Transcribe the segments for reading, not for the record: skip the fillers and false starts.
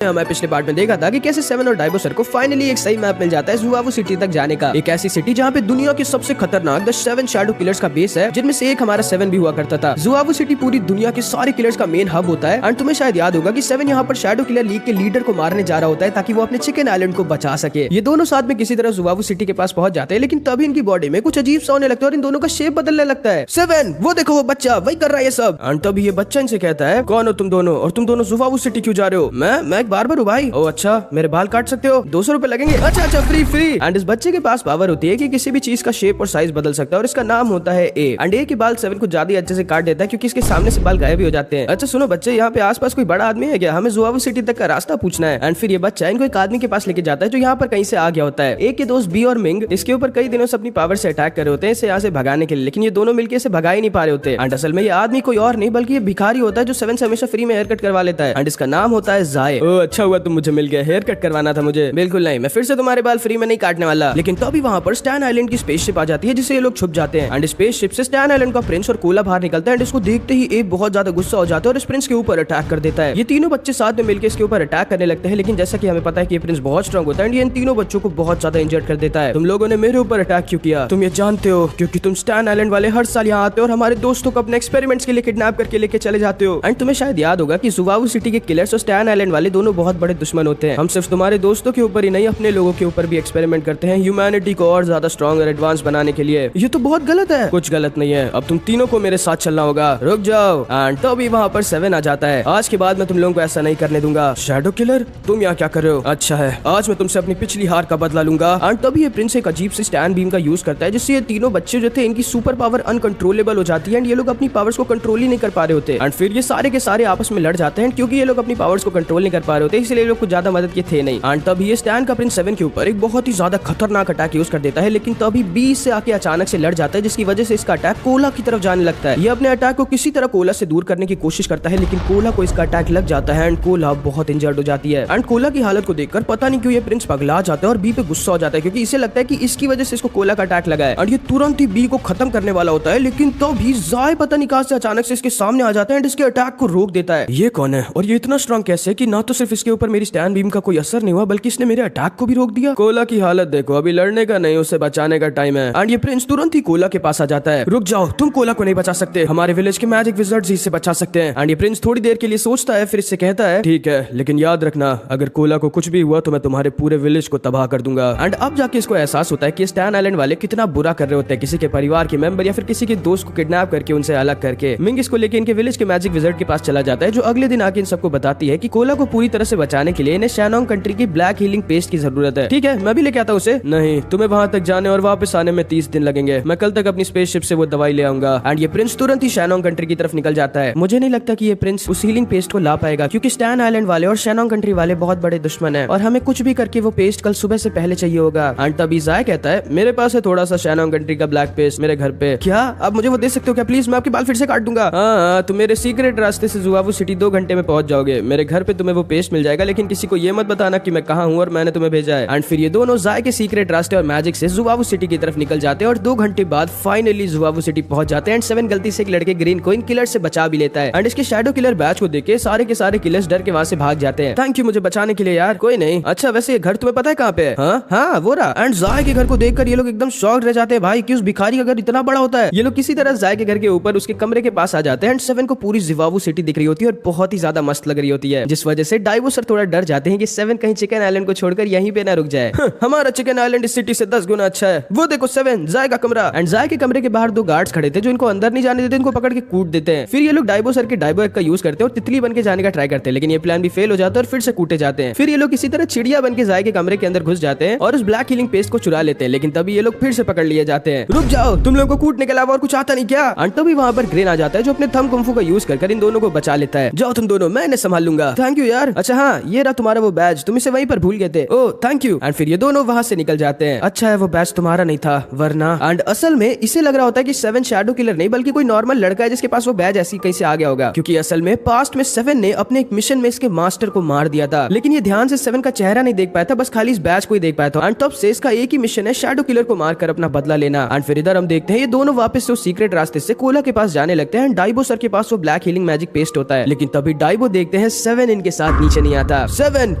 मैं पिछले पार्ट में देखा था कि कैसे सेवन और डाइबो सर को फाइनली एक सही मैप मिल जाता है जुआवू सिटी तक जाने का। एक ऐसी सिटी जहाँ पे दुनिया की सबसे खतरनाक द 7 शैडो किलर्स का बेस है, जिनमें से एक हमारा 7 भी हुआ करता था। जुआवू सिटी पूरी दुनिया के सारे किलर्स का मेन हब होता है। एंड तुम्हें शायद याद होगा कि 7 यहाँ पर शैडो किलर लीग के लीडर को मारने जा रहा होता है ताकि वो अपने चिकन आइलैंड को बचा सके। ये दोनों साथ में किसी तरह जुआवू सिटी के पास पहुंच जाते हैं, लेकिन तभी इनकी बॉडी में कुछ अजीब सा होने लगता है और इन दोनों का शेप बदलने लगता है। 7 वो देखो वो बच्चा वही कर रहा है ये सब। एंड तभी ये बच्चा इनसे कहता है, कौन हो तुम दोनों और तुम दोनों जुआवू सिटी क्यों जा रहे हो? मैं एक बार्बर हूँ भाई। ओ अच्छा, मेरे बाल काट सकते हो? 200 रुपए लगेंगे। अच्छा फ्री। एंड इस बच्चे के पास पावर होती है कि किसी भी चीज का शेप और साइज बदल सकता है और इसका नाम होता है ए। एंड ए के बाल 7 को ज्यादा अच्छे से काट देता है क्योंकि इसके सामने से बाल गायब भी हो जाते हैं। अच्छा सुनो बच्चे, यहाँ पे आसपास कोई बड़ा आदमी है क्या? हमें जुआवू सिटी तक का रास्ता पूछना है। एंड फिर ये बच्चा इनको एक आदमी के पास लेके जाता है जो यहाँ पर कहीं से आ गया होता है। ए के दोस्त बी और मिंग इसके ऊपर कई दिनों से अपनी पावर से अटैक कर रहे होते हैं इसे यहाँ से भगाने के लिए, लेकिन ये दोनों मिलकर इसे भगा ही नहीं पा रहे होते। एंड असल में ये आदमी कोई और नहीं बल्कि ये भिखारी होता है जो 7 से हमेशा फ्री में हेयर कट करवा लेता है। एंड इसका नाम होता है जाए। अच्छा हुआ तुम मुझे मिल गए, हेयर कट करवाना था मुझे। बिल्कुल नहीं, मैं फिर से तुम्हारे बाल फ्री में नहीं काटने वाला। लेकिन तभी वहाँ पर स्टैन आइलैंड की स्पेसशिप आ जाती है जिससे ये लोग छुप जाते हैं। एंड स्पेसशिप से स्टैन आइलैंड का प्रिंस और कोला बाहर निकलता है। एंड इसको देखते ही ए बहुत ज्यादा गुस्सा हो जाता है और इस प्रिंस के ऊपर अटैक कर देता है। ये तीनों बच्चे साथ में मिलकर इसके ऊपर अटैक करने लगते हैं, लेकिन जैसा कि हमें पता है कि ये प्रिंस बहुत स्ट्रांग होता है एंड ये इन तीनों बच्चों को बहुत ज्यादा इंजर्ड कर देता है। तुम लोगों ने मेरे ऊपर अटैक क्यों किया? तुम ये जानते हो क्योंकि तुम स्टैन आइलैंड वाले हर साल यहाँ आते हो और हमारे दोस्तों को अपने एक्सपेरिमेंट्स के लिए किडनैप करके लेके चले जाते हो। एंड तुम्हें शायद याद होगा कि जुआवू सिटी के किलर्स और स्टैन आइलैंड वाले दोनों बहुत बड़े दुश्मन होते हैं। हम सिर्फ तुम्हारे दोस्तों के ऊपर ही नहीं अपने लोगों के ऊपर भी एक्सपेरिमेंट करते हैं ह्यूमैनिटी को और ज्यादा स्ट्रॉन्ग और एडवांस बनाने के लिए। ये तो बहुत गलत है। कुछ गलत नहीं है, अब तुम तीनों को मेरे साथ चलना होगा। रुक जाओ। एंड तभी वहाँ पर 7 आ जाता है। आज के बाद मैं तुम लोगों को ऐसा नहीं करने दूंगा। शैडो किलर तुम यहाँ क्या कर रहे हो? अच्छा है, आज मैं तुमसे अपनी पिछली हार का बदला लूंगा। एंड तभी ये प्रिंस एक अजीब सी स्टैन बीम का यूज करता है जिससे ये तीनों बच्चे जो थे इनकी सुपर पावर अनकंट्रोलेबल हो जाती है एंड ये लोग अपनी पावर्स को कंट्रोल ही नहीं कर पा रहे होते। एंड फिर ये सारे के सारे आपस में लड़ जाते हैं क्योंकि ये लोग अपनी पावर्स को कंट्रोल नहीं कर पा रहे होते, इसलिए लोग कुछ ज्यादा मदद के थे नहीं। एंड तभी ये स्टैन का प्रिंस 7 के ऊपर एक बहुत ही ज्यादा खतरनाक अटैक यूज कर देता है, लेकिन तभी बी से आके अचानक से लड़ जाता है जिसकी वजह से इसका अटैक कोला की तरफ जाने लगता है। ये अपने अटैक को किसी तरह कोला से दूर करने की कोशिश करता है, लेकिन कोला को इसका अटैक लग जाता है एंड कोला बहुत इंजर्ड हो जाती है। एंड कोला की हालत को देखकर पता नहीं क्यों ये प्रिंस पगला जाता है और बी पे गुस्सा हो जाता है क्योंकि इसे लगता है कि इसकी वजह से इसको कोला का अटैक लगा है। और ये तुरंत ही बी को खत्म करने वाला होता है, लेकिन तभी जाए पता नहीं कहां से अचानक से इसके सामने आ जाता है एंड इसके अटैक को रोक देता है। ये कौन है और ये इतना स्ट्रांग कैसे कि ना तो सिर्फ इसके ऊपर मेरी स्टैन बीम का कोई असर नहीं हुआ बल्कि इसने मेरे अटैक को भी रोक दिया। कोला की हालत देखो, अभी लड़ने का नहीं, उसे बचाने का टाइम है। एंड ये प्रिंस तुरंत ही कोला के पास आ जाता है। रुक जाओ, तुम कोला को नहीं बचा सकते, हमारे विलेज के मैजिक विज़र्ड्स ही इसे बचा सकते हैं। एंड ये प्रिंस थोड़ी देर के लिए सोचता है, फिर इससे कहता है, ठीक है लेकिन याद रखना अगर कोला को कुछ भी हुआ तो मैं तुम्हारे पूरे विलेज को तबाह कर दूंगा। एंड अब जाके इसको एहसास होता है कि स्टैन आइलैंड वाले कितना बुरा कर रहे होते हैं किसी के परिवार के मेंबर या फिर किसी के दोस्त को किडनैप करके उनसे अलग करके। मिंग इसको लेके इनके विलेज के मैजिक विज़र्ड के पास चला जाता है जो अगले दिन आके इन सबको बताती है कि कोला को पूरी तरह से बचाने के लिए इन्हें शैनोंग कंट्री की ब्लैक हीलिंग पेस्ट की जरूरत है। ठीक है, मैं भी लेके आता हूँ उसे। नहीं, तुम्हें वहां तक जाने और वापस आने में 30 दिन लगेंगे। मैं कल तक अपनी स्पेसशिप से वो दवाई ले आऊंगा। एंड ये प्रिंस तुरंत ही शैनोंग कंट्री की तरफ निकल जाता है। मुझे नहीं लगता कि ये प्रिंस उस हीलिंग पेस्ट को ला पाएगा क्योंकि स्टैन आइलैंड वाले और शैनोंग कंट्री वाले बहुत बड़े दुश्मन है और हमें कुछ भी करके वो पेस्ट कल सुबह से पहले चाहिए होगा। एंड तभी जाए कहता है, मेरे पास है थोड़ा सा शैनोंग कंट्री का ब्लैक पेस्ट मेरे घर पे। क्या आप मुझे वो दे सकते हो क्या प्लीज? मैं आपके बाल फिर से काट दूंगा। हाँ, तुम मेरे सीक्रेट रास्ते से जुआवू सिटी 2 घंटे में पहुंच जाओगे। मेरे घर पे तुम्हें वो पेस्ट मिल जाएगा, लेकिन किसी को ये मत बताना कि मैं कहाँ हूँ और मैंने तुम्हें भेजा है। एंड फिर ये दोनों जाए के सीक्रेट रास्ते और मैजिक से जुआवू सिटी की तरफ निकल जाते हैं और 2 घंटे बाद फाइनली जुआवू सिटी पहुंच जाते हैं। एंड 7 गलती से एक लड़के ग्रीन को इन किलर से बचा भी लेता है। एंड इसके शैडो किलर बैच को देख के सारे के सारे किलर्स डर के वहाँ से भाग जाते हैं। थैंक यू मुझे बचाने के लिए यार। कोई नहीं। अच्छा वैसे ये घर तुम्हें पता है कहाँ पे है? हाँ वो रहा। एंड जाए के घर को देखकर ये लोग एकदम शॉक्ड रह जाते हैं भाई कि उस भिखारी का घर इतना बड़ा होता है। ये लोग किसी तरह जाए के घर के ऊपर उसके कमरे के पास आ जाते हैं। एंड 7 को पूरी जुआवू सिटी दिख रही होती है और बहुत ही ज्यादा मस्त लग रही होती है, जिस वजह से डाइबो सर थोड़ा डर जाते हैं कि 7 कहीं चिकन आइलैंड को छोड़कर यहीं पे ना रुक जाए। हमारा चिकन आइलैंड इस सिटी से 10 गुना अच्छा है। वो देखो 7 जाए का कमरा। एंड जाए के कमरे के बाहर 2 गार्ड्स खड़े थे जो इनको अंदर नहीं जाने देते, इनको पकड़ के कूट देते हैं। फिर ये लोग डाइबो सर के डाइबो एक का यूज करते हैं और तितली बन के जाने का ट्राई करते हैं, लेकिन ये प्लान भी फेल हो जाता है और फिर से कूटे जाते हैं। फिर ये लोग किसी तरह चिड़िया बन के जाए के कमरे के अंदर घुस जाते हैं और उस ब्लैक हीलिंग पेस्ट को चुरा लेते हैं, लेकिन तभी ये लोग फिर से पकड़ लिए जाते हैं। रुक जाओ, तुम लोगों को कूटने के अलावा और कुछ आता नहीं क्या? एंड तभी वहाँ पर ग्रेन आ जाता है जो अपने थंब कुंफू का यूज कर इन दोनों को बचा लेता है। जाओ तुम दोनों, मैं संभाल लूंगा। थैंक यू यार। अच्छा हाँ, ये रहा तुम्हारा वो बैज, तुम इसे वहीं पर भूल गए थे। Oh thank you. एंड फिर ये दोनों वहाँ से निकल जाते हैं। अच्छा है वो बैज तुम्हारा नहीं था वरना। एंड असल में इसे लग रहा होता है कि 7 शैडो किलर नहीं बल्कि कोई नॉर्मल लड़का है जिसके पास वो बैज ऐसी कहीं से आ गया होगा, क्योंकि असल में पास्ट में 7 ने अपने एक मिशन में इसके मास्टर को मार दिया था, लेकिन ये ध्यान से 7 का चेहरा नहीं देख पाया था, बस खाली इस बैज को ही देख पाया था। एंड तब से इसका एक ही मिशन है शैडो किलर को मारकर अपना बदला लेना। एंड फिर इधर हम देखते हैं ये दोनों वापस से उस सीक्रेट रास्ते से कोला के पास जाने लगते हैं। डाइबो सर के पास वो ब्लैक हीलिंग मैजिक पेस्ट होता है, लेकिन तभी डाइबो देखते हैं 7 इनके साथ नीचे नहीं आता। 7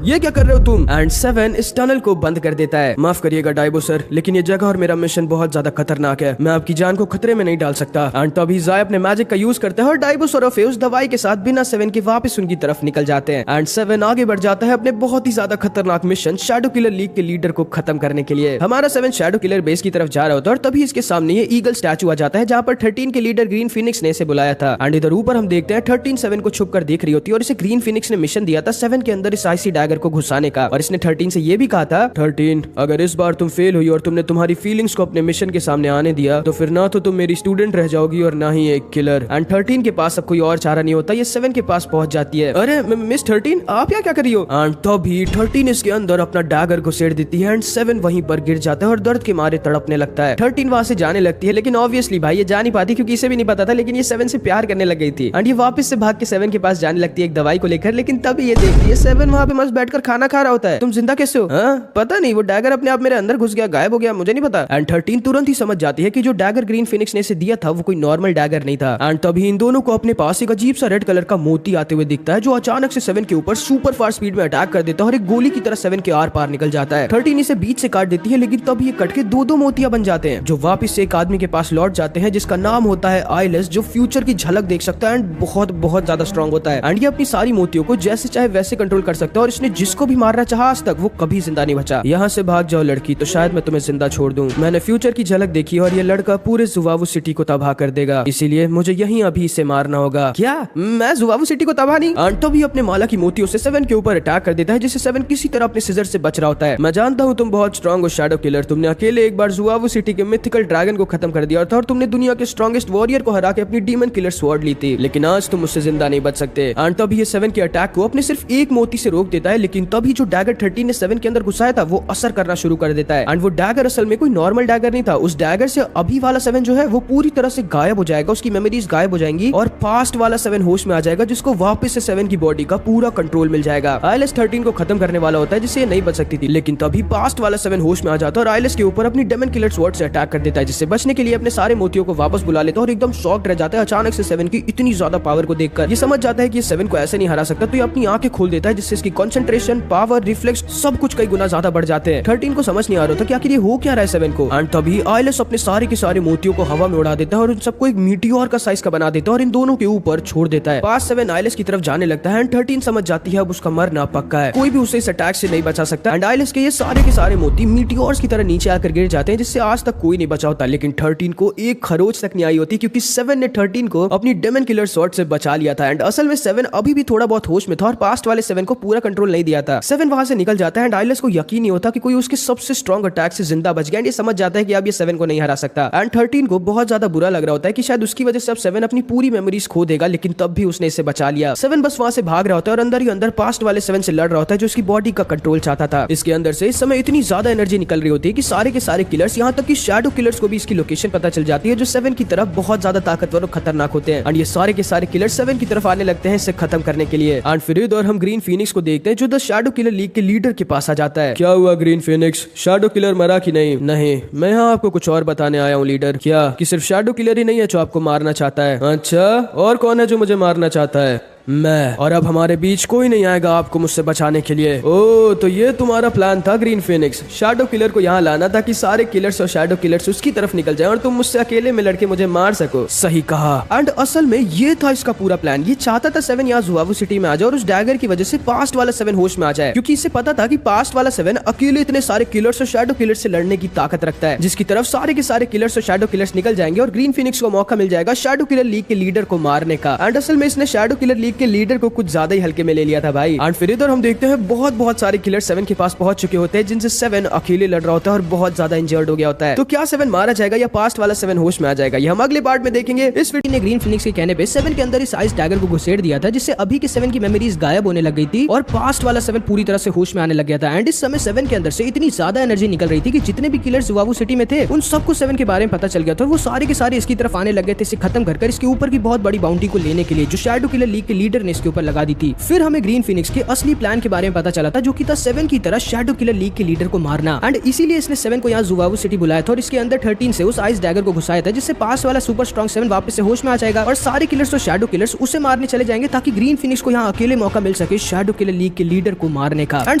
ये क्या कर रहे हो तुम? एंड 7 इस टनल को बंद कर देता है। माफ करिएगा डाइबो सर, लेकिन ये जगह और मेरा मिशन बहुत ज्यादा खतरनाक है, मैं आपकी जान को खतरे में नहीं डाल सकता। एंड तभी ज़ाय अपने मैजिक का यूज करता है और डाइबो और ओफे उस दवाई के साथ बिना 7 के वापस उनकी तरफ निकल जाते हैं। एंड 7 आगे बढ़ जाता है अपने बहुत ही ज्यादा खतरनाक मिशन शैडो किलर लीग के लीडर को खत्म करने के लिए। हमारा 7 शैडो किलर बेस की तरफ जा रहा होता है और तभी इसके सामने ये ईगल स्टैचू आ जाता है जहाँ पर 13 के लीडर ग्रीन फिनिक्स ने इसे बुलाया था। एंड इधर ऊपर हम देखते हैं 13 7 को छुप कर देख रही होती है और इसे ग्रीन फिनिक्स ने मिशन दिया था 7 के अंदर इस आईसी डैगर को घुसाने का। और इसने 13 से ये भी कहा था, 13 अगर इस बार तुम फेल हुई और तुमने तुम्हारी फीलिंग्स को अपने मिशन के सामने आने दिया तो फिर ना तो तुम मेरी स्टूडेंट रह जाओगी और ना ही एक किलर। एंड 13 के पास अब कोई और चारा नहीं होता, ये 7 के पास पहुंच जाती है। अरे मिस 13 आप क्या कर रही हो? एंड तभी 13 इसके अंदर अपना डैगर घुसेड़ देती है एंड 7 वहीं पर गिर जाता है और दर्द के मारे तड़पने लगता है। 13 वहां से जाने लगती है, लेकिन ऑब्वियसली भाई ये जा नहीं पाती क्योंकि इसे भी नहीं पता था, लेकिन ये 7 से प्यार करने लग गई थी। एंड ये वापस से भाग के 7 के पास जाने लगती है एक दवाई को लेकर, लेकिन तभी ये देखती है 7 वहां पे मस्त बैठकर खाना खा रहा होता है। तुम जिंदा कैसे हो? पता नहीं, वो डैगर अपने आप मेरे अंदर घुस गया, गायब हो गया, मुझे नहीं पता। एंड 13 तुरंत ही समझ जाती है कि जो डैगर ग्रीन फिनिक्स ने इसे दिया था वो कोई नॉर्मल डैगर नहीं था। एंड तभी इन दोनों को अपने पास एक अजीब सा रेड कलर का मोती आते हुए दिखता है जो अचानक से 7 के ऊपर सुपर फास्ट स्पीड में अटैक कर देता है और एक गोली की तरह 7 के आर पार निकल जाता है। 13 इसे बीच से काट देती है, लेकिन तब ये कट के दो मोतियां बन जाते हैं जो वापस से एक आदमी के पास लौट जाते हैं जिसका नाम होता है आइलेस, जो फ्यूचर की झलक देख सकता है एंड बहुत बहुत ज्यादा स्ट्रॉन्ग होता है। एंड ये अपनी सारी मोतियों को जैसे चाहे वैसे कंट्रोल कर सकता है और इसने जिसको भी मारना चाहा आज तक वो कभी जिंदा नहीं बचा। यहाँ से भाग जाओ लड़की, तो शायद मैं तुम्हें जिंदा छोड़ दूं। मैंने फ्यूचर की झलक देखी और ये लड़का पूरे जुवावू सिटी को तबाह कर देगा, इसीलिए मुझे यहीं अभी इसे मारना होगा। क्या मैं जुवावू सिटी को तबाह नहीं? एंड तभी अपने माला की मोतियों से 7 के ऊपर अटैक कर देता है जिससे 7 किसी तरह अपने सिजर से बच रहा होता है। मैं जानता हूँ तुम बहुत स्ट्रॉन्ग हो शैडो किलर, तुमने अकेले एक बार जुवावू सिटी के मिथिकल ड्रैगन को खत्म कर दिया था और तुमने दुनिया के स्ट्रॉन्गेस्ट वॉरियर को हरा के अपनी डीमन किलर स्वॉर्ड ली थी, लेकिन आज तुम उससे जिंदा नहीं बच सकते। एंड तभी ये 7 के अटैक को अपने सिर्फ एक मोती से रोक देता है, लेकिन तभी जो डैगर 13 ने 7 के अंदर घुसाया था वो असर करना शुरू कर देता है। एंड वो डैगर असल में कोई नॉर्मल डैगर नहीं था, उस डैगर से अभी वाला 7 जो है वो पूरी तरह से गायब हो जाएगा, उसकी मेमोरीज गायब हो जाएंगी और पास्ट वाला 7 होश में आ जाएगा जिसको वापस से 7 की बॉडी का पूरा कंट्रोल मिल जाएगा। आइलेस 13 को खत्म करने वाला होता है जिससे ये नहीं बच सकती थी, लेकिन तभी पास्ट वाला 7 होश में आ जाता है और आइलेस के ऊपर अपनी डेमन किलर स्वॉर्ड से अटैक कर देता है, जिससे बचने के लिए अपने सारे मोतियों को वापस बुला लेता है और एकदम शॉक्ड रह जाता है अचानक से 7 की इतनी ज्यादा पावर को देखकर। ये समझ जाता है कि 7 को ऐसे नहीं हरा सकता, तो ये अपनी आंखें खोल देता है जिससे इसकी कंसंट्रेशन, पावर, रिफ्लेक्स सब कुछ कई गुना ज्यादा बढ़ जाते हैं। 13 को समझ नहीं आ रहा था कि आखिर ये हो क्या रहा है 7 को। एंड तभी आइलेस अपने सारे के सारे मोतियों को हवा में उड़ा देता है और उन सबको एक मीटियोर का साइज का बना देता है और इन दोनों के ऊपर छोड़ देता है। पास 7 आइलेस की तरफ जाने लगता है एंड 13 समझ जाती है अब उसका मरना पक्का है, कोई भी उसे इस अटैक से नहीं बचा सकता। एंड आइलेस के ये सारे के सारे मोती मीटियोर्स की तरह नीचे आकर गिर जाते हैं जिससे आज तक कोई नहीं बचा होता, लेकिन 13 को एक खरोच तक नहीं आई होती क्योंकि 7 ने 13 को अपनी डेमन किलर स्वॉर्ड से बचा लिया था। एंड असल में 7 अभी भी थोड़ा बहुत होश में था और पास्ट वाले 7 को पूरा कंट्रोल नहीं दिया था। 7 वहां से निकल जाता है एंड आइलेस को यकीन नहीं होता कि कोई उसके सबसे स्ट्रॉन्ग अटैक से जिंदा बच गया एंड ये समझ जाता है कि अब ये 7 को नहीं हरा सकता। एंड 13 को बहुत ज्यादा बुरा लग रहा होता है कि शायद उसकी वजह से अब 7 अपनी पूरी मेमोरीज खो देगा, लेकिन तब भी उसने इसे बचा लिया। 7 बस वहां से भाग रहा होता है और अंदर ही अंदर पास्ट वाले 7 से लड़ रहा होता है जो उसकी बॉडी का कंट्रोल चाहता था। इसके अंदर से इस समय इतनी ज्यादा एनर्जी निकल रही होती है कि सारे के सारे किलर्स, यहाँ तक कि शैडो किलर्स को भी इसकी लोकेशन पता चल जाती है जो 7 की तरफ बहुत ज्यादा ताकतवर और खतरनाक होते हैं। एंड ये सारे के सारे किलर्स 7 की तरफ आने लगते हैं इसे खत्म करने के लिए। एंड फिर इधर हम ग्रीन फिनिक्स को देखते हैं जो द शैडो किलर लीग के लीडर के पास आ जाता है। क्या हुआ ग्रीन फिनिक्स, शैडो किलर मरा कि नहीं? नहीं, मैं यहाँ आपको कुछ और बताने आया हूँ लीडर। क्या कि सिर्फ शैडो किलर ही नहीं है जो आपको मारना चाहता है? अच्छा, और कौन है जो मुझे मारना चाहता है? मैं। और अब हमारे बीच कोई नहीं आएगा आपको मुझसे बचाने के लिए। ओह, तो ये तुम्हारा प्लान था ग्रीन फिनिक्स, शैडो किलर को यहाँ लाना ताकि सारे किलर्स और शैडो किलर्स उसकी तरफ निकल जाएं और तुम मुझसे अकेले में लड़के मुझे मार सको। सही कहा। एंड असल में ये था इसका पूरा प्लान। ये चाहता था 7 यहाँ जुवावू सिटी में आ जाए और उस डैगर की वजह से पास्ट वाला 7 होश में आ जाए, क्योंकि इसे पता था कि पास्ट वाला 7 अकेले इतने सारे किलर्स और शैडो किलर्स से लड़ने की ताकत रखता है, जिसकी तरफ सारे के सारे किलर्स और शैडो किलर्स निकल जाएंगे और ग्रीन फिनिक्स को मौका मिल जाएगा शैडो किलर लीग के लीडर को मारने का। एंड असल में इसने शैडो किलर लीग के लीडर को कुछ ज्यादा ही हल्के में ले लिया था भाई। एंड फिर इधर हम देखते हैं बहुत सारे किलर 7 के पास पहुंच चुके होते हैं जिनसे 7 अकेले लड़ रहा होता है और बहुत ज्यादा इंजर्ड हो गया होता है। तो क्या 7 मारा जाएगा या पास्ट वाला 7 होश में आ जाएगा, ये हम अगले पार्ट में देखेंगे। इस वीडियो ने ग्रीन फिनिक्स के कहने पे 7 के अंदर इस आइस डैगर को घुसेड़ दिया था जिससे अभी के 7 की मेमोरीज गायब होने लग गई थी और पास्ट वाला 7 पूरी तरह से होश में आने लग गया था। एंड इस समय 7 के अंदर से इतनी ज्यादा एनर्जी निकल रही थी कि जितने भी किलर जुवावू सिटी में थे उन सबको 7 के बारे में पता चल गया था और वो सारे के सारे इसकी तरफ आने लग गए थे इसे खत्म कर इसके ऊपर की बहुत बड़ी बाउंड्री को लेने के लिए जो शैडो किलर लीग के लीडर ने इसके ऊपर लगा दी थी। फिर हमें ग्रीन फिनिक्स के असली प्लान के बारे में पता चला था, जो कि था 7 की तरह शैडो किलर लीग के लीडर को मारना। एंड इसीलिए इसने 7 को यहाँ ज़ुवावू सिटी बुलाया था और इसके अंदर 13 से उस आइस डैगर को घुसाया था, जिससे पास वाला सुपर स्ट्रॉन्ग 7 वापस से होश में आ जाएगा और सारे किलर्स और शैडो किलर्स उसे मारने चले जाएंगे, ताकि ग्रीन फिनिक्स को यहाँ अकेले मौका मिल सके शैडो किलर लीग के लीडर को मारने का। एंड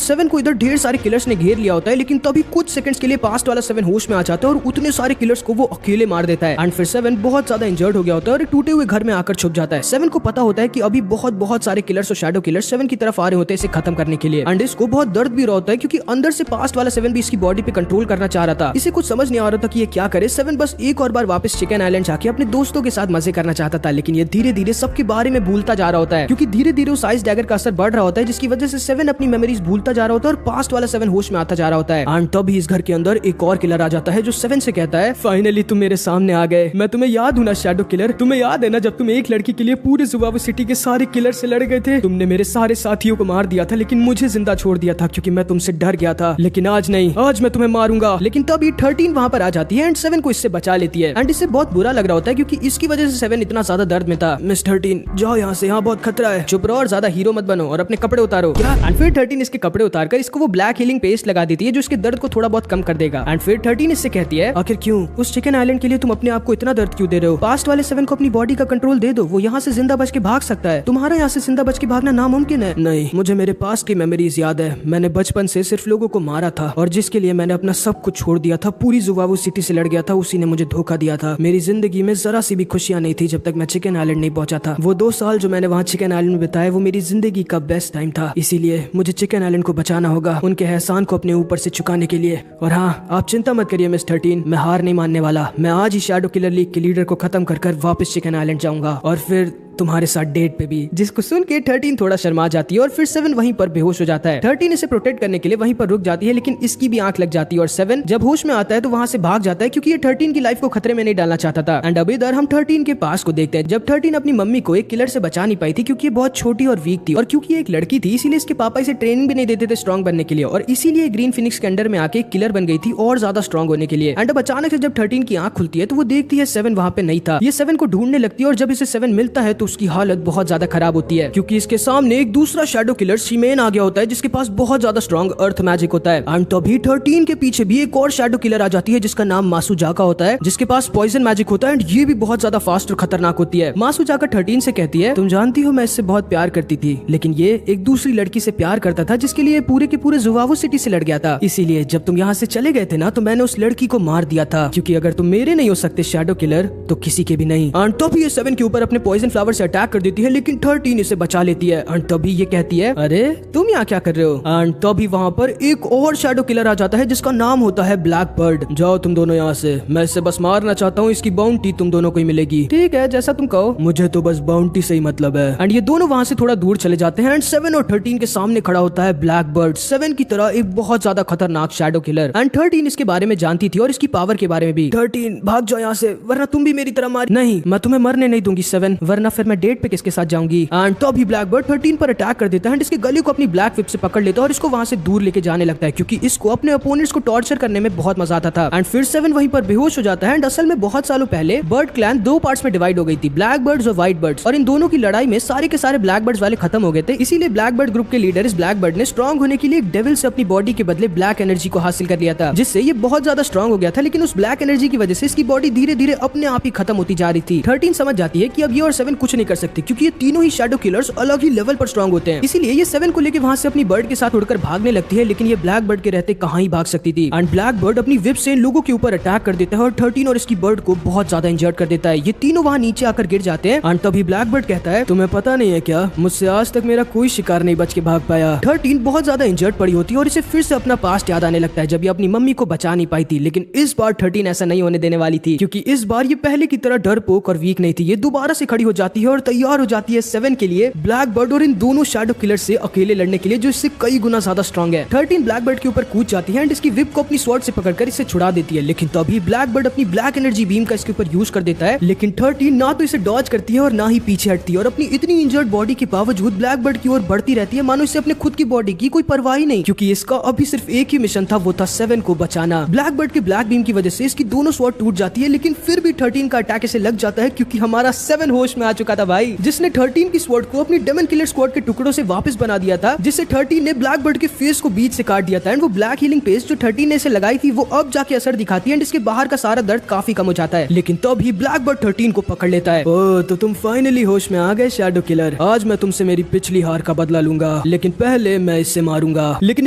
7 को इधर ढेर सारे किलर्स ने घेर लिया होता है, लेकिन तभी कुछ सेकंड्स के लिए पास्ट वाला 7 होश में आ जाता है और उतने सारे किलर्स को वो अकेले मार देता है। एंड फिर 7 बहुत ज्यादा इंजर्ड हो गया होता है और एक टूटे हुए घर में आकर छुप जाता है। 7 को पता होता है कि अभी बहुत सारे किलर्स और शैडो किलर्स 7 की तरफ आ रहे होते हैं इसे खत्म करने के लिए। एंड इसको बहुत दर्द भी होता है, क्योंकि अंदर से पास्ट वाला 7 भी इसकी बॉडी पे कंट्रोल करना चाह रहा था। इसे कुछ समझ नहीं आ रहा था कि ये क्या करे। 7 बस एक और बार वापस चिकन आइलैंड जाके अपने दोस्तों के साथ मजे करना चाहता था, लेकिन ये धीरे धीरे सबके बारे में भूलता जा रहा होता है, क्योंकि धीरे धीरे उस आइस डैगर का असर बढ़ रहा होता है, जिसकी वजह से 7 अपनी मेमोरीज भूलता जा रहा होता है और पास्ट वाला 7 होश में आता जा रहा होता है। एंड तभी इस घर के अंदर एक और किलर आ जाता है, जो 7 से कहता है, फाइनली तुम मेरे सामने आ गए। मैं तुम्हें याद हूं ना शैडो किलर? तुम्हें याद है ना जब तुम एक लड़की के लिए पूरे ज़ुवावू सिटी के सारे किलर से लड़ गए थे? तुमने मेरे सारे साथियों को मार दिया था, लेकिन मुझे जिंदा छोड़ दिया था क्योंकि मैं तुमसे डर गया था। लेकिन आज नहीं, आज मैं तुम्हें मारूंगा। लेकिन तभी 13 वहां पर आ जाती है एंड 7 को इससे बचा लेती है। एंड इससे बहुत बुरा लग रहा होता है, क्योंकि इसकी वजह से 7 इतना ज्यादा दर्द में था। मिस 13 जाओ यहाँ से, यहाँ बहुत खतरा है। चुप रहो और ज्यादा हीरो मत बनो और अपने कपड़े उतारो। क्या? एंड फिर 13 इसके कपड़े उतारकर इसको वो ब्लैक हीलिंग पेस्ट लगा देती है, जो इसके दर्द को थोड़ा बहुत कम कर देगा। एंड फिर 13 इससे कहती है, आखिर क्यों उस चिकन आइलैंड के लिए तुम अपने आप को इतना दर्द क्यों दे रहे हो? पास्ट वाले 7 को अपनी बॉडी का कंट्रोल दे दो, वो यहाँ से जिंदा बच के भाग सकता है। तुम्हारा यहाँ से जिंदा बच के भागना नामुमकिन है। नहीं, मुझे मेरे पास की मेमोरीज याद है। मैंने बचपन से सिर्फ लोगों को मारा था और जिसके लिए मैंने अपना सब कुछ छोड़ दिया था, पूरी ज़ुवावू सिटी से लड़ गया था, उसी ने मुझे धोखा दिया था। मेरी जिंदगी में जरा सी भी खुशियां नहीं थी जब तक मैं चिकन आइलैंड नहीं पहुंचा था। वो 2 साल जो मैंने वहाँ चिकन आइलैंड में बिताए, वो मेरी जिंदगी का बेस्ट टाइम था। इसीलिए मुझे चिकन आइलैंड को बचाना होगा, उनके एहसान को अपने ऊपर से चुकाने के लिए। और हाँ, आप चिंता मत करिए मिस 13, मैं हार नहीं मानने वाला। मैं आज ही शैडो किलर लीग के लीडर को खत्म कर वापस चिकन आइलैंड जाऊंगा और फिर तुम्हारे साथ डेट पे भी। जिसको सुन के 13 थोड़ा शर्मा जाती है और फिर 7 वहीं पर बेहोश हो जाता है। 13 इसे प्रोटेक्ट करने के लिए वहीं पर रुक जाती है, लेकिन इसकी भी आंख लग जाती है और 7 जब होश में आता है तो वहां से भाग जाता है, क्योंकि ये 13 की लाइफ को खतरे में नहीं डालना चाहता था। एंड अब इधर हम 13 के पास को देखते हैं, जब 13 अपनी मम्मी को एक किलर से बचा नहीं पाई थी, क्योंकि ये बहुत छोटी और वीक थी, और क्योंकि ये एक लड़की थी इसीलिए इसके पापा इसे ट्रेनिंग भी नहीं देते थे स्ट्रॉन्ग बनने के लिए, और इसीलिए ग्रीन फिनिक्स के अंडर में आके किलर बन गई थी और ज्यादा स्ट्रॉन्ग होने के लिए। एंड अब अचानक से जब 13 की आंख खुलती है तो वो देखती है 7 वहां पे नहीं था। ये 7 को ढूंढने लगती है और जब इसे 7 मिलता है तो उसकी हालत बहुत ज्यादा खराब होती है, क्योंकि इसके सामने एक दूसरा शैडो किलर शिमेन आ गया होता है, जिसके पास बहुत ज्यादा स्ट्रॉन्ग अर्थ मैजिक होता है। एंड तभी 13 के पीछे भी एक और शैडो किलर आ जाती है, जिसका नाम मासुजाका होता है, जिसके पास पॉइजन मैजिक होता है। एंड ये भी बहुत ज्यादा फास्ट और खतरनाक होती है। मासुजाका 13 से कहती है, तुम जानती हो मैं इससे बहुत प्यार करती थी, लेकिन ये एक दूसरी लड़की से प्यार करता था, जिसके लिए पूरे के पूरे ज़ुवावू सिटी से लड़ गया था। इसीलिए जब तुम यहाँ से चले गए थे ना, तो मैंने उस लड़की को मार दिया था, क्योंकि अगर तुम मेरे नहीं हो सकते शैडो किलर, तो किसी के भी नहीं। एंड तभी ये 7 के ऊपर अपने पॉइजन फ्लावर से अटैक कर देती है, लेकिन 13 इसे बचा लेती है। एंड तभी ये कहती है, अरे तुम यहाँ क्या कर रहे हो? एंड तभी वहाँ पर एक और शैडो किलर आ जाता है, जिसका नाम होता है ब्लैक बर्ड। जाओ तुम दोनों यहाँ से, मैं इसे बस मारना चाहता हूँ, इसकी बाउंटी तुम दोनों को ही मिलेगी। ठीक है, जैसा तुम कहो, मुझे तो बस बाउंटी से ही मतलब है। एंड ये दोनों वहाँ से थोड़ा दूर चले जाते हैं। एंड 7 और 13 के सामने खड़ा होता है ब्लैक बर्ड, 7 की तरह एक बहुत ज्यादा खतरनाक शैडो किलर। एंड 13 इसके बारे में जानती थी और इसकी पावर के बारे में भी। 13 भाग जाओ यहाँ से, वरना तुम भी मेरी तरह मार। नहीं, मैं तुम्हें मरने नहीं दूंगी 7, वरना फिर मैं डेट पे किसके साथ जाऊंगी। एंड तभी ब्लैक बर्ड 13 पर अटैक कर देता है, इसके गले को अपनी ब्लैक विप से पकड़ लेता है और इसको वहां से दूर लेके जाने लगता है, क्योंकि इसको अपने अपोनेंट्स को टॉर्चर करने में बहुत मजा आता था। एंड फिर 7 वहीं पर बेहोश हो जाता है। एंड असल में बहुत सालों पहले बर्ड क्लैन 2 पार्ट्स में डिवाइड हो गई थी, ब्लैक बर्ड्स और व्हाइट बर्ड्स, और इन दोनों की लड़ाई में सारे के सारे ब्लैक बर्ड्स वाले खत्म हो गए थे। इसीलिए ब्लैक बर्ड ग्रुप के लीडर इस ब्लैक बर्ड ने स्ट्रॉन्ग होने के लिए एक डेविल से अपनी बॉडी के बदले ब्लैक एनर्जी को हासिल कर लिया था, जिससे ये बहुत ज्यादा स्ट्रॉन्ग हो गया था। लेकिन उस ब्लैक एनर्जी की वजह से इसकी बॉडी धीरे धीरे अपने आप ही खत्म होती जा रही थी। 13 समझ जाती है कि अब ये और 7 कुछ नहीं कर सकती, क्योंकि ये तीनों ही शैडो किलर्स अलग ही लेवल पर स्ट्रॉन्ग होते हैं। इसीलिए ये 7 को लेकर वहां से अपनी बर्ड के साथ उड़कर भागने लगती है, लेकिन ये ब्लैक बर्ड के रहते कहाँ ही भाग सकती थी। एंड ब्लैक बर्ड अपनी विप से लोगों के ऊपर अटैक कर देता है और 13 और इसकी बर्ड को बहुत ज्यादा इंजर्ड कर देता है। ये तीनों वहां नीचे आकर गिर जाते हैं। एंड तभी ब्लैक बर्ड कहता है, तुम्हें पता नहीं है क्या, मुझसे आज तक मेरा कोई शिकार नहीं बच के भाग पाया। 13 बहुत ज्यादा इंजर्ड पड़ी होती है और इसे फिर से अपना पास्ट याद आने लगता है, जब ये अपनी मम्मी को बचा नहीं पाई थी। लेकिन इस बार 13 ऐसा नहीं होने देने वाली थी, क्योंकि इस बार ये पहले की तरह डरपोक और वीक नहीं थी। ये दोबारा से खड़ी हो जाती है और तैयार हो जाती है 7 के लिए, ब्लैक बर्ड और इन दोनों शैडो किलर से अकेले लड़ने के लिए, जो इससे कई गुना ज्यादा स्ट्रॉन्ग है। 13 ब्लैक बर्ड के ऊपर कूद जाती है एंड इसकी विप को अपनी स्वॉर्ड से पकड़कर इसे छुड़ा देती है। लेकिन तभी ब्लैक बर्ड अपनी ब्लैक एनर्जी बीम का इसके ऊपर यूज कर देता है, लेकिन 13 ना तो इसे डॉज करती है और ना ही पीछे हटती है, और अपनी इतनी इंजर्ड बॉडी के बावजूद ब्लैक बर्ड की ओर बढ़ती रहती है, मानो इसे अपने खुद की बॉडी की कोई परवाह ही नहीं, क्योंकि इसका अभी सिर्फ एक ही मिशन था, वो था 7 को बचाना। ब्लैक बर्ड के ब्लैक बीम की वजह से इसकी दोनों स्वॉर्ड टूट जाती है, लेकिन फिर भी 13 का अटैक इसे लग जाता है, क्योंकि हमारा 7 होश में आ चुका चुका था भाई, जिसने 13 की स्वॉर्ड को अपनी डेमन किलर स्क्वाड के टुकड़ों से वापस बना दिया था, जिससे 13 ने ब्लैक बर्ड के फेस को बीच से काट दिया था। एंड वो ब्लैक हीलिंग पेस्ट जो 13 ने इसे लगाई थी वो अब जाके असर दिखाती है एंड इसके बाहर का सारा दर्द काफी कम हो जाता है। लेकिन तब ही ब्लैक बर्ड 13 को पकड़ लेता है। ओ तो तुम फाइनली होश में आ गए शैडो किलर, आज मैं तुमसे मेरी पिछली हार का बदला लूंगा, लेकिन पहले मैं इससे मारूंगा। लेकिन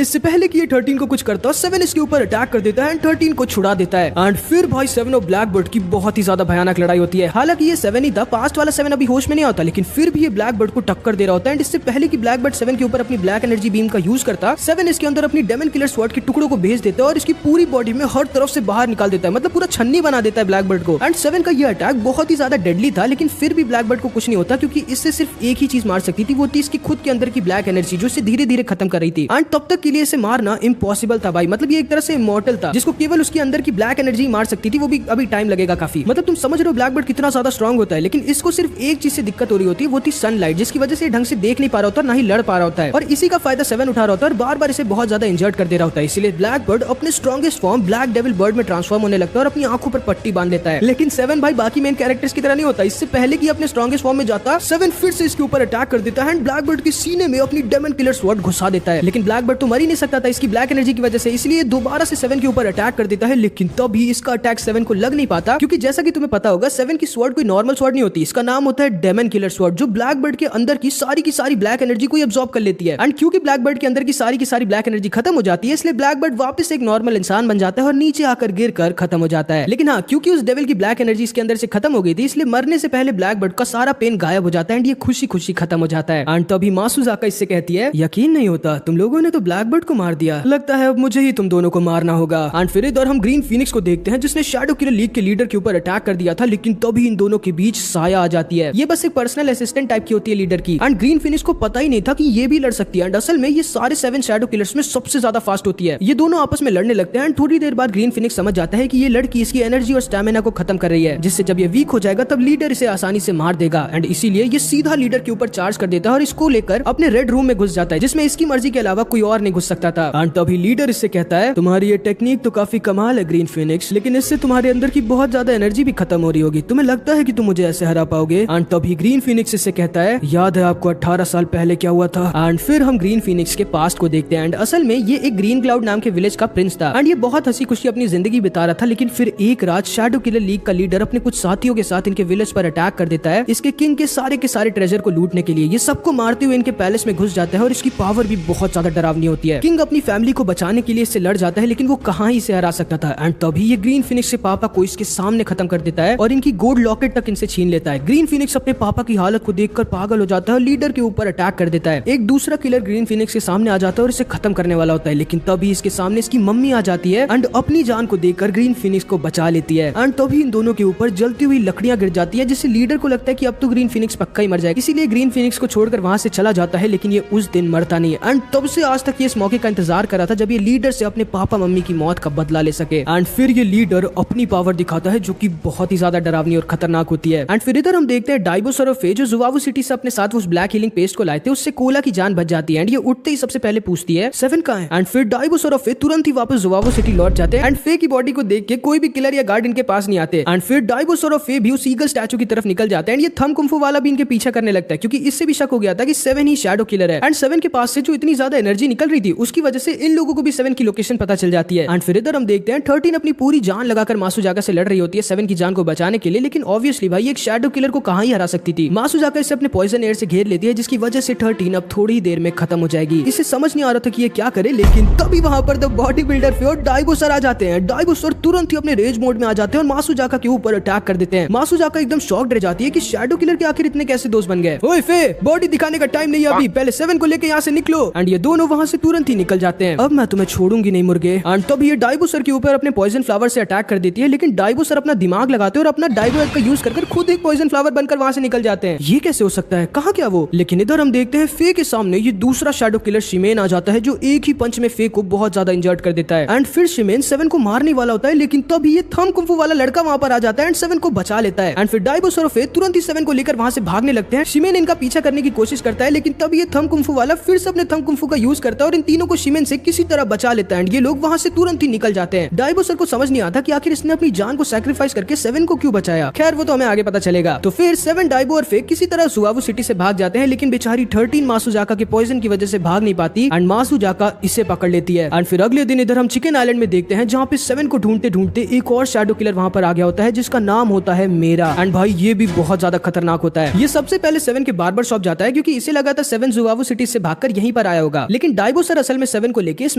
इससे पहले कि ये 13 को कुछ करता, 7 इसके ऊपर अटैक कर देता है एंड 13 को छुड़ा देता है। एंड फिर भाई 7 और ब्लैक बर्ड की बहुत ही ज्यादा भयानक लड़ाई होती है। हालांकि ये 7 ही था, पास्ट वाला 7 अभी होश में नहीं होता, लेकिन फिर भी ये ब्लैक बर्ड को टक्कर दे रहा होता है। एंड इससे पहले कि ब्लैक बर्ड 7 के ऊपर अपनी ब्लैक एनर्जी बीम का यूज करता, 7 इसके अंदर अपनी डेमन किलर स्वॉर्ड के टुकड़ों को भेज देता है और इसकी पूरी बॉडी में हर तरफ से बाहर निकाल देता है, मतलब पूरा छन्नी बना देता है ब्लैक बर्ड को। एंड 7 का ये अटैक बहुत ही ज्यादा डेडली था, लेकिन फिर भी ब्लैक बर्ड को कुछ नहीं होता, क्योंकि इससे सिर्फ एक ही चीज मार सकती थी, वो थी इसकी खुद के अंदर की ब्लैक एनर्जी जो इसे धीरे धीरे खत्म कर रही थी। एंड तब तक के लिए इसे मारना इम्पॉसिबल था भाई, मतलब ये एक तरह से इमॉर्टल था जिसको केवल उसके अंदर की ब्लैक एनर्जी मार सकती थी, वो भी अभी टाइम लगेगा काफी। मतलब तुम समझ रहे हो ब्लैक बर्ड कितना ज्यादा स्ट्रॉन्ग होता है, लेकिन इसको सिर्फ एक चीज से दिक्कत हो रही होती है, वो थी सनलाइट, जिसकी वजह से ढंग से देख नहीं पा रहा होता, ना ही लड़ पा रहा होता है। और इसी का फायदा 7 उठा रहा होता है और बार बार इसे बहुत ज्यादा इंजर्ड कर दे रहा होता है। इसलिए ब्लैक बर्ड अपने strongest form black devil bird में ट्रांसफॉर्म होने लगता है और अपनी आंखों पर पट्टी बांध लेता है। लेकिन 7 भाई बाकी मेन कैरेक्टर्स की तरह नहीं होता, इससे पहले कि अपने स्ट्रॉन्गेस्ट फॉर्म में जाता, 7 फिर से इसके ऊपर अटैक कर देता है एंड ब्लैक बर्ड के सीने में अपनी डेमन किलर स्वॉर्ड घुसा देता है। लेकिन ब्लैक बर्ड तो मर ही नहीं सकता था इसकी ब्लैक एनर्जी की वजह से, इसलिए दोबारा से 7 के ऊपर अटैक कर देता है। लेकिन तब भी इसका अटैक 7 को लग नहीं पाता, क्योंकि जैसा कि तुम्हें पता होगा 7 की स्वॉर्ड कोई नॉर्मल स्वॉर्ड नहीं होती, इसका नाम होता है डेमन किलर स्वॉर्ड, जो ब्लैक बर्ड के अंदर की सारी ब्लैक एनर्जी को एब्जॉर्ब कर लेती है। एंड क्योंकि ब्लैक बर्ड के अंदर की सारी ब्लैक एनर्जी खत्म हो जाती है, इसलिए ब्लैक बर्ड वापस एक नॉर्मल इंसान बन जाता है और नीचे आकर गिर कर खत्म हो जाता है। लेकिन हाँ, क्योंकि उस डेविल की ब्लैक एनर्जी इसके अंदर से खत्म हो गई थी, इसलिए मरने से पहले ब्लैक बर्ड का सारा पेन गायब हो जाता है एंड ये खुशी खुशी खत्म हो जाता है। एंड तभी मासुजाका इससे कहती है, यकीन नहीं होता तुम लोगों ने तो ब्लैक बर्ड को मार दिया, लगता है अब मुझे ही तुम दोनों को मारना होगा। एंड फिर इधर हम ग्रीन फीनिक्स को देखते हैं, जिसने शैडो किलर लीग के लीडर के ऊपर अटैक कर दिया था, लेकिन तभी इन दोनों के बीच साया आ जाती है। ये बस एक पर्सनल असिस्टेंट टाइप की होती है लीडर की। एंड ग्रीन फिनिक्स को पता ही नहीं था कि ये भी लड़ सकती है। एंड असल में ये सारे 7 शैडो किलर्स में सबसे ज्यादा फास्ट होती है। ये दोनों आपस में लड़ने लगते हैं एंड थोड़ी देर बाद ग्रीन फिनिक्स समझ जाता है कि ये लड़की इसकी एनर्जी और स्टैमिना को खत्म कर रही है, जिससे जब ये वीक हो जाएगा तब लीडर इसे आसानी से मार देगा। एंड इसीलिए ये सीधा लीडर के ऊपर चार्ज कर देता है और इसको लेकर अपने रेड रूम में घुस जाता है, जिसमें इसकी मर्जी के अलावा कोई और नहीं घुस सकता था। एंड तभी लीडर इससे कहता है, तुम्हारी ये टेक्निक तो काफी कमाल है ग्रीन फिनिक्स, लेकिन इससे तुम्हारे अंदर की बहुत ज्यादा एनर्जी भी खत्म हो रही होगी, तुम्हें लगता है कि तुम मुझे ऐसे हरा पाओगे? एंड तभी ग्रीन फिनिक्स इससे कहता है, याद है आपको 18 साल पहले क्या हुआ था? एंड फिर हम ग्रीन फिनिक्स के पास्ट को देखते हैं। एंड असल में ये एक ग्रीन क्लाउड नाम के विलेज का प्रिंस था एंड ये बहुत हंसी खुशी अपनी जिंदगी बिता रहा था। लेकिन फिर एक रात शैडो किलर लीग का लीडर अपने कुछ साथियों के साथ इनके विलेज पर अटैक कर देता है, इसके किंग के सारे ट्रेजर को लूटने के लिए। ये सबको मारते हुए इनके पैलेस में घुस जाता है और इसकी पावर भी बहुत ज्यादा डरावनी होती है। किंग अपनी फैमिली को बचाने के लिए इससे लड़ जाता है, लेकिन वो कहाँ ही से हरा सकता था। एंड तभी ये ग्रीन फिनिक्स के पापा को इसके सामने खत्म कर देता है और इनकी गोल्ड लॉकेट तक इनसे छीन लेता है। ग्रीन फिनिक्स अपने पापा की हालत को देखकर पागल हो जाता है और लीडर के ऊपर अटैक कर देता है। एक दूसरा किलर ग्रीन फिनिक्स के सामने आ जाता है और इसे खत्म करने वाला होता है, लेकिन तभी इसके सामने इसकी मम्मी आ जाती है एंड अपनी जान को देकर ग्रीन फिनिक्स को बचा लेती है। एंड तभी इन दोनों के ऊपर जलती हुई लकड़ियां गिर जाती है, जिससे लीडर को लगता है कि अब तो ग्रीन फिनिक्स पक्का ही मर जाएगा, इसीलिए ग्रीन फिनिक्स को छोड़कर वहां से चला जाता है। लेकिन ये उस दिन मरता नहीं है एंड तब से आज तक ये इस मौके का इंतजार कर रहा था जब ये लीडर से अपने पापा मम्मी की मौत का बदला ले सके। एंड फिर ये लीडर अपनी पावर दिखाता है, जो कि बहुत ही ज्यादा डरावनी और खतरनाक होती है। एंड फिर इधर हम देखते हैं डाइबोसोर और फे, जो जुवावू सिटी से अपने साथ उस ब्लैक हीलिंग पेस्ट को लाए थे, उससे कोला की जान बच जाती है। एंड ये उठते ही सबसे पहले पूछती है, 7 कहाँ है? एंड फिर डाइबोसोर और फे तुरंत ही वापस जुवावू सिटी लौट जाते हैं एंड फे की बॉडी को देख के कोई भी किलर या गार्ड इनके पास नहीं आते। एंड फिर डाइबोसोर और फे भी उस ईगल स्टैचू की तरफ निकल जाते हैं। ये थंब कुंफू वाला भी इनके पीछा करने लगता है, क्योंकि इससे भी शक हो गया था कि 7 ही शैडो किलर है। एंड 7 के पास से जो इतनी ज्यादा एनर्जी निकल रही थी, उसकी वजह से इन लोगों को भी 7 की लोकेशन पता चल जाती है। एंड फिर इधर हम देखते हैं 13 अपनी पूरी जान लगाकर मासुजाका से लड़ रही होती है 7 की जान को बचाने के लिए, लेकिन ऑब्वियसली भाई एक शैडो किलर को कहां ही हरा सकती थी। मासुजाका इसे अपने पॉइजन एयर से घेर लेती है, जिसकी वजह से 13 अब थोड़ी देर में खत्म हो जाएगी। इसे समझ नहीं आ रहा था कि ये क्या करे, लेकिन तभी वहां पर द बॉडी बिल्डर फे और डाइबोसर आ जाते हैं। डाइबोसर तुरंत ही अपने रेज मोड में आ जाते हैं और मासुजाका के ऊपर अटैक कर देते हैं। मासुजाका एकदम शॉक्ड रह जाती है कि शैडो किलर के आखिर इतने कैसे दोस्त बन गए। ओए फे, बॉडी दिखाने का टाइम नहीं है अभी, पहले 7 को लेके यहाँ से निकलो। एंड ये दोनों वहां से तुरंत ही निकल जाते हैं। अब मैं तुम्हें छोड़ूंगी नहीं मुर्गे। एंड तब ये डाइबोसर के ऊपर अपने पॉइजन फ्लावर से अटैक कर देती है, लेकिन डाइबोसर अपना दिमाग लगाते हैं और अपना डाइबो का यूज कर खुद एक पॉइजन फ्लावर बनकर वहां से निकल जाते हैं। ये कैसे हो सकता है, कहाँ क्या वो? लेकिन इधर हम देखते हैं फे के सामने ये दूसरा शैडो किलर शिमेन आ जाता है, जो एक ही पंच में फे को बहुत ज्यादा इंजर्ड कर देता है। एंड फिर शिमेन 7 को मारने वाला होता है, लेकिन तभी ये थंब कुंफू वाला लड़का वहां पर आ जाता है एंड 7 को बचा लेता है। एंड फिर डाइबोसर और फे तुरंत ही 7 को लेकर वहां से भागने लगते हैं। शिमेन इनका पीछा करने की कोशिश करता है, लेकिन तब ये थंब कुंफू वाला फिर से अपने थंब कुंफू का यूज करता है और इन तीनों को शिमेन से किसी तरह बचा लेता है। एंड ये लोग वहां से तुरंत ही निकल जाते हैं। डाइबोसर को समझ नहीं आता कि आखिर इसने अपनी जान को सैक्रिफाइस करके 7 को क्यों बचाया। खैर वो तो हमें आगे पता चलेगा। तो फिर 7 सेवन, डाइबो और फेक किसी तरह सुआवू सिटी से भाग जाते हैं, लेकिन बेचारी 13 मासुजाका के पॉइजन की वजह से भाग नहीं पाती एंड मासुजाका इसे पकड़ लेती है। एंड फिर अगले दिन इधर हम चिकन आइलैंड में देखते हैं, जहाँ पे सेवन को ढूंढते ढूंढते एक और शैडो किलर वहाँ पर आ गया होता है, जिसका नाम होता है मेरा। एंड भाई ये भी बहुत ज्यादा खतरनाक होता है। ये सबसे पहले सेवन के बार्बर शॉप जाता है, क्योंकि इसे लगा था सेवन सुआवू सिटी से भागकर यहीं पर आया होगा, लेकिन डाइबो सर असल में सेवन को लेके इस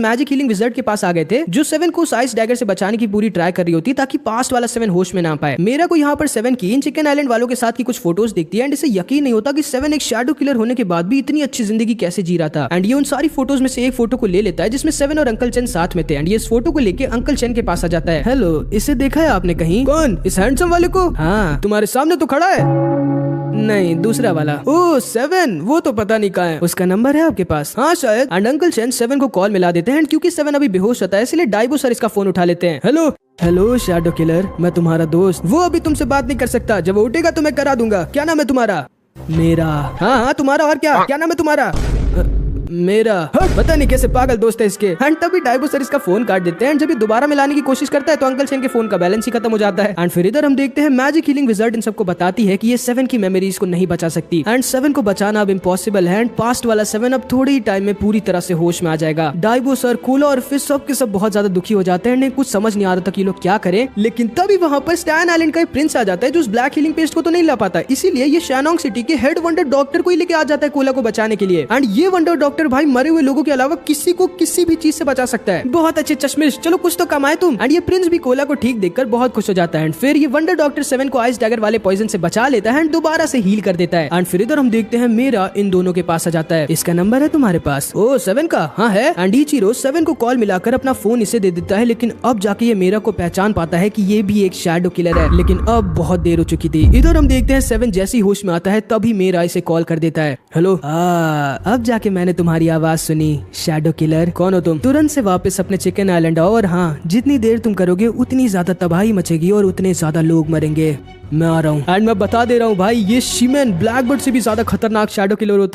मैजिक हीलिंग विजार्ड के पास आ गए थे, जो सेवन को आइस डैगर से बचाने की पूरी ट्राई कर रही होती, ताकि पास्ट वाला सेवन होश में ना पाए। मेरा को यहाँ पर सेवन की इन चिकन आइलैंड वालों के साथ की कुछ फोटोज देखती है एंड इसे यकीन नहीं होता कि सेवन एक शैडो किलर होने के बाद भी इतनी अच्छी जिंदगी कैसे जी रहा था। एंड ये उन सारी फोटोज में से एक फोटो को ले लेता है, जिसमें सेवन और अंकल चेन साथ में थे। एंड ये इस फोटो को लेके अंकल चेन के पास आ जाता है। हेलो, इसे देखा है आपने कहीं? कौन? इस हैंडसम वाले को? हाँ, तुम्हारे सामने तो खड़ा है। नहीं, दूसरा वाला। ओह सेवन, वो तो पता नहीं कहाँ है। उसका नंबर है आपके पास? हाँ शायद। एंड अंकल चेन सेवन को कॉल मिला देते हैं, क्योंकि सेवन अभी बेहोश होता है, इसलिए डाइबो सर इसका फोन उठा लेते हैं। हेलो हेलो शैडो किलर, मैं तुम्हारा दोस्त। वो अभी तुमसे बात नहीं कर सकता, जब वो उठेगा तो मैं करा दूंगा। क्या नाम है तुम्हारा? मेरा। हाँ हाँ, तुम्हारा। और क्या नाम है तुम्हारा? मेरा। पता नहीं कैसे पागल दोस्त है इसके। एंड तभी डाइबो सर इसका फोन काट देते हैं। एंड जब ये दोबारा मिलाने की कोशिश करता है तो अंकल चेन के फोन का बैलेंस ही खत्म हो जाता है। एंड फिर इधर हम देखते हैं मैजिक हीलिंग विजार्ड इन सबको बताती है कि ये सेवन की मेमोरीज को नहीं बचा सकती एंड सेवन को बचाना अब इम्पॉसिबल है। एंड पास्ट वाला सेवन अब थोड़े ही टाइम में पूरी तरह से होश में आ जाएगा। डाइबो सर, कोला और फिश सब के सब बहुत ज्यादा दुखी हो जाते हैं। कुछ समझ नहीं आ रहा था कि लोग क्या करें, लेकिन तभी वहाँ पर स्टैन आइलैंड का एक प्रिंस आ जाता है, जो उस ब्लैक हीलिंग पेस्ट को तो नहीं ला पाता, इसीलिए ये शैनोंग सिटी के हेड वंडर डॉक्टर को ही लेके आ जाता है कोला को बचाने के लिए। एंड ये वंडर डॉक्टर भाई मरे हुए के अलावा किसी को किसी भी चीज से बचा सकता है। बहुत अच्छे चश्मिश, चलो कुछ तो कमाए तुम। एंड ये प्रिंस भी कोला को ठीक देखकर बहुत खुश हो जाता है। फिर ये वंडर डॉक्टर सेवन को आइस डैगर वाले पॉइजन से बचा लेता है एंड दोबारा से हील कर देता है। एंड फिर इधर हम देखते हैं मेरा इन दोनों के पास आ जाता है। इसका नंबर है तुम्हारे पास? ओ सेवन का? हाँ है। एंड इचिरो सेवन को कॉल मिलाकर अपना फोन इसे दे देता है, लेकिन अब जाके ये मेरा को पहचान पाता है कि ये भी एक शैडो किलर है, लेकिन अब बहुत देर हो चुकी थी। इधर हम देखते हैं सेवन जैसी होश में आता है तभी मेरा इसे कॉल कर देता है। हेलो, अब जाके मैंने तुम्हारी आवाज सुनी। शैडो किलर, कौन हो तुम? तुरंत से वापस अपने चिकन आइलैंड आओ, और हाँ, जितनी देर तुम करोगे उतनी ज्यादा तबाही मचेगी और उतने ज्यादा लोग मरेंगे। मैं आ रहा हूँ। एंड मैं बता दे रहा हूँ भाई, ये शिमेन ब्लैकबर्ड से भी ज्यादा खतरनाक शैडो किलर होता है।